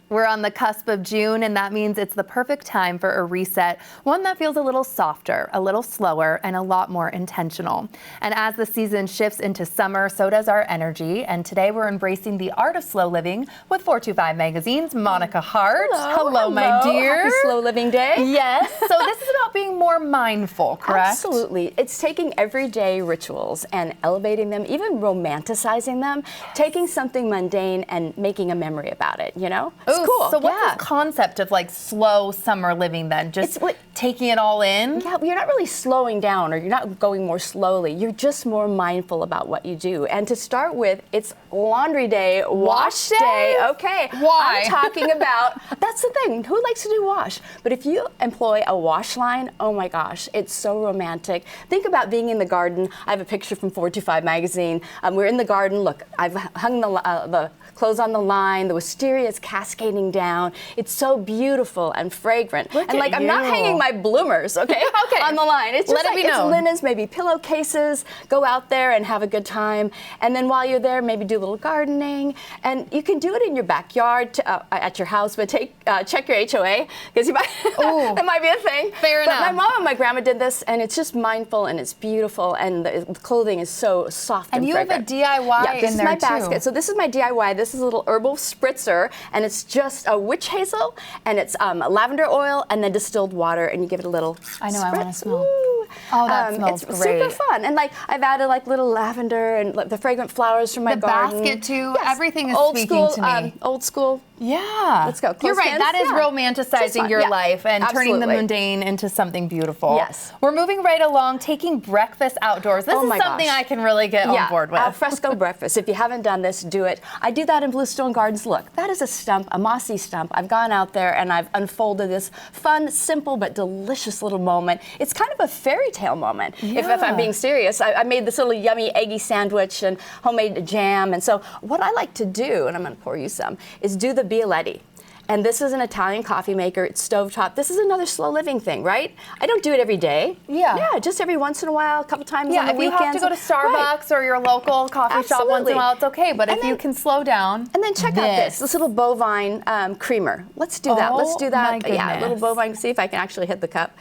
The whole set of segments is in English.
We're on the cusp of June, and that means it's the perfect time for a reset, one that feels a little softer, a little slower, and a lot more intentional. And as the season shifts into summer, so does our energy. And today we're embracing the art of slow living with 425 Magazine's Monica Hart. Hello, my dear. Happy Slow Living Day. Yes. So this is about being more mindful, correct? Absolutely. It's taking everyday rituals and elevating them, even romanticizing them, taking something mundane and making a memory about it, you know? It's cool. So what's this concept of like slow summer living then? Just taking it all in? Yeah, you're not really slowing down or you're not going more slowly. You're just more mindful about what you do. And to start with, it's laundry day, wash day. Okay. Why? I'm talking about, that's the thing, who likes to do wash? But if you employ a wash line, oh my gosh, it's so romantic. Think about being in the garden. I have a picture from 425 Magazine. We're in the garden. Look, I've hung the clothes on the line. The wisteria is cascading down. It's so beautiful and fragrant. And like, I'm not hanging my bloomers, okay, on the line. It's just it's linens, maybe pillowcases. Go out there and have a good time. And then while you're there, maybe do a little gardening. And you can do it in your backyard, at your house, but check your HOA, because that might be a thing. Fair enough. But my mom and my grandma did this, and it's just mindful and it's beautiful, and the clothing is so soft and fragrant. And you have a DIY in there, too. This is my basket. So this is my DIY. This is a little herbal spritzer, and it's just a witch hazel, and it's lavender oil, and then distilled water, and you give it a little I know, spritz. I want to smell. Ooh. Oh, that smells it's great. Super fun. And like, I've added like little lavender and the fragrant flowers from my garden. The basket too. Yes. Everything is old speaking school, to me. Old school. Yeah. Let's go. You're right. Hands. That is romanticizing your life and turning the Absolutely. mundane into something beautiful. Yes. We're moving right along, taking breakfast outdoors. This is something I can really get on board with. Al fresco breakfast. If you haven't done this, do it. I do that in Bluestone Gardens. Look, that is a stump, a mossy stump. I've gone out there and I've unfolded this fun, simple, but delicious little moment. It's kind of a fairy tale moment, if I'm being serious. I made this little yummy eggy sandwich and homemade jam. And so what I like to do, and I'm going to pour you some, is do the Bialetti. And this is an Italian coffee maker. It's stovetop. This is another slow living thing, right? I don't do it every day. Yeah, just every once in a while, a couple times on the if weekends. you have to go to Starbucks or your local coffee shop once in a while, it's okay. But if you can slow down. And then check out this little bovine creamer. Let's do that. Let's do that. My goodness. Yeah, a little bovine. See if I can actually hit the cup.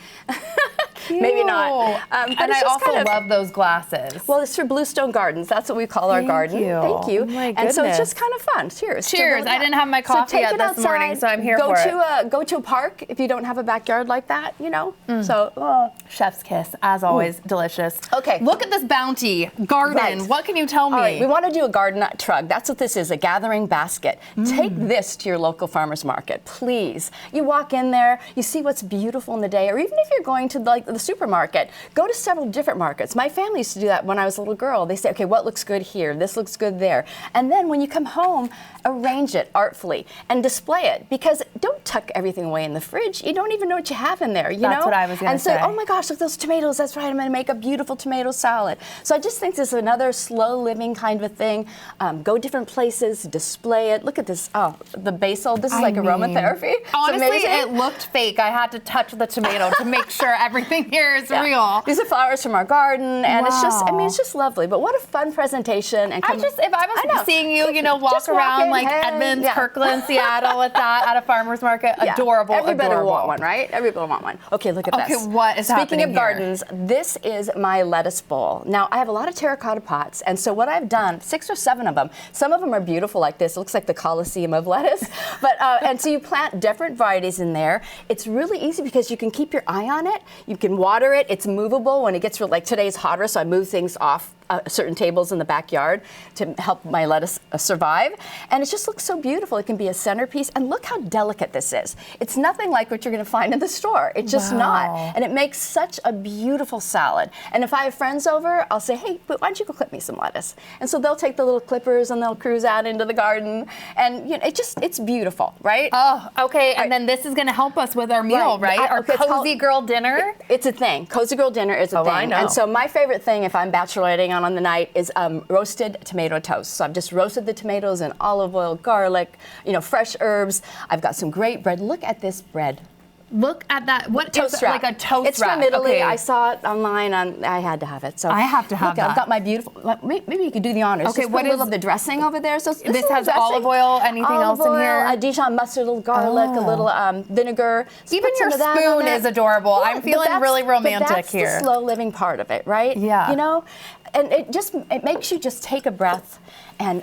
Maybe not. And I also love those glasses. Well, it's for Bluestone Gardens. That's what we call our garden. Thank you. Oh my and so it's just kind of fun. Cheers. Cheers. I didn't have my coffee yet this morning, so I'm here for it. Go to a park if you don't have a backyard like that, you know. So chef's kiss, as always, delicious. Okay. Look at this bounty garden. Right. What can you tell me? All right, we want to do a garden trug. That's what this is, a gathering basket. Take this to your local farmer's market, please. You walk in there, you see what's beautiful in the day, or even if you're going to like the supermarket, go to several different markets. My family used to do that when I was a little girl. They say, okay, what looks good here? This looks good there. And then when you come home, arrange it artfully and display it, because don't tuck everything away in the fridge. You don't even know what you have in there, you know? That's what I was going to say. And so, oh my gosh, look, those tomatoes. That's right, I'm going to make a beautiful tomato salad. So I just think this is another slow living kind of a thing. Go different places, display it. Look at this. Oh, the basil. This is like aromatherapy. Honestly, it looked fake. I had to touch the tomato to make sure everything here is real. These are flowers from our garden, and it's just, I mean, it's just lovely. But what a fun presentation. And if I was seeing you, walk around like Edmonds, Kirkland, Seattle with that at a farmer's market, adorable. Everybody will want one, right? Everybody will want one. Okay, look at this. Okay, what is happening Speaking of gardens, this is my lettuce bowl. Now, I have a lot of terracotta pots, and so what I've done, 6 or 7 of them, some of them are beautiful like this. It looks like the Colosseum of lettuce. But and so you plant different varieties in there. It's really easy because you can keep your eye on it. You can water it. It's movable when it gets like today's hotter, so I move things off certain tables in the backyard to help my lettuce survive. And it just looks so beautiful. It can be a centerpiece. And look how delicate this is. It's nothing like what you're going to find in the store. It's just not. And it makes such a beautiful salad. And if I have friends over, I'll say, hey, why don't you go clip me some lettuce? And so they'll take the little clippers and they'll cruise out into the garden. And you know, it's beautiful, right? Oh, okay. And then this is going to help us with our meal, right? Our cozy girl dinner? It's a thing. Cozy girl dinner is a thing. I know. And so my favorite thing, if I'm bacheloretting on the night, is roasted tomato toast. So I've just roasted the tomatoes in olive oil, garlic, fresh herbs. I've got some great bread. Look at this bread. Look at that. What Toast is rack. like a toast it's rack? From Italy. Okay. I saw it online. I had to have it. So I have to have look, that. I've got my beautiful. Maybe you could do the honors. Okay, Just what put a little is- of the dressing over there? So This has olive oil. Anything olive else in oil, here? A Dijon mustard, a little garlic, a little vinegar. Just Even put some your of that on spoon there. is adorable. Yeah, I'm but feeling that's- really but romantic that's here. the slow living part of it, right? Yeah. You know, and it makes you just take a breath and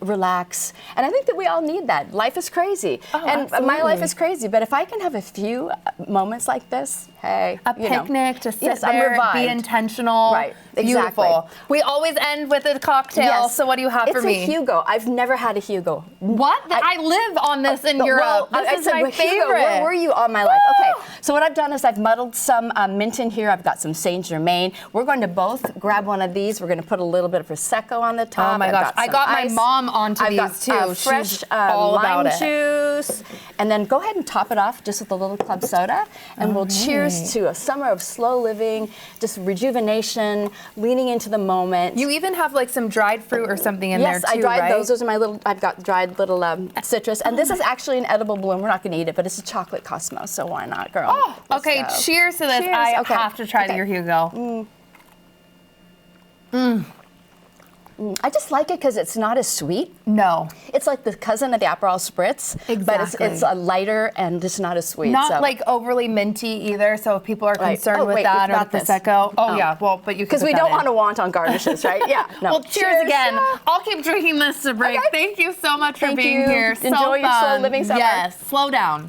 relax. And I think that we all need that. Life is crazy. Oh, and my life absolutely. is crazy. But if I can have a few moments like this, hey. A you know. picnic to sit Yes, I'm there, revived. be intentional. Right, Beautiful. exactly. We always end with a cocktail. Yes. So what do you have for me? It's a Hugo. I've never had a Hugo. What? I live on this in Europe. Well, I This is said, my well, Hugo, favorite. where were you all my life? Okay, so what I've done is I've muddled some mint in here. I've got some Saint Germain. We're going to both grab one of these. We're going to put a little bit of Prosecco on the top. Oh my I've gosh, I some got my ice. mom onto I've these got, too. fresh She's all about lime it. juice. And then go ahead and top it off just with a little club soda. And we'll cheers to a summer of slow living, just rejuvenation, leaning into the moment. You even have like some dried fruit or something in Yes, there too, I dried right? those. Those are my little. I've got dried little citrus, and this is actually an edible bloom. We're not going to eat it, but it's a chocolate cosmos, so why not, girl? Oh, Let's okay. go. Cheers to this. Cheers. I Okay. have to try your Hugo. I just like it because it's not as sweet. No, It's like the cousin of the Aperol Spritz, but Exactly. it's a lighter and just not as sweet. not so. like overly minty either. So if people are Right. concerned Oh, with wait, that we've or got the this. prosecco, Oh. yeah. Well, but you because we don't want to want on garnishes, right? Yeah. No. Well, cheers again. Yeah. I'll keep drinking this to break. Okay. Thank you so much for Thank being you. here. So Enjoy your slow fun. living summer. Yes. Slow down.